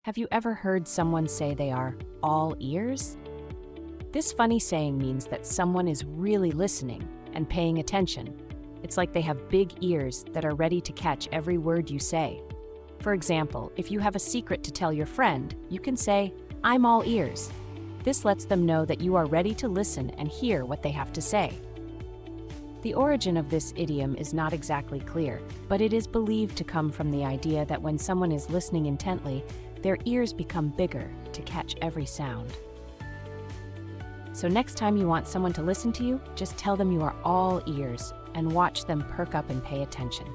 Have you ever heard someone say they are all ears? This funny saying means that someone is really listening and paying attention. It's like they have big ears that are ready to catch every word you say. For example, if you have a secret to tell your friend, you can say, "I'm all ears." This lets them know that you are ready to listen and hear what they have to say. The origin of this idiom is not exactly clear, but it is believed to come from the idea that when someone is listening intently, their ears become bigger to catch every sound. So next time you want someone to listen to you, just tell them you are all ears and watch them perk up and pay attention.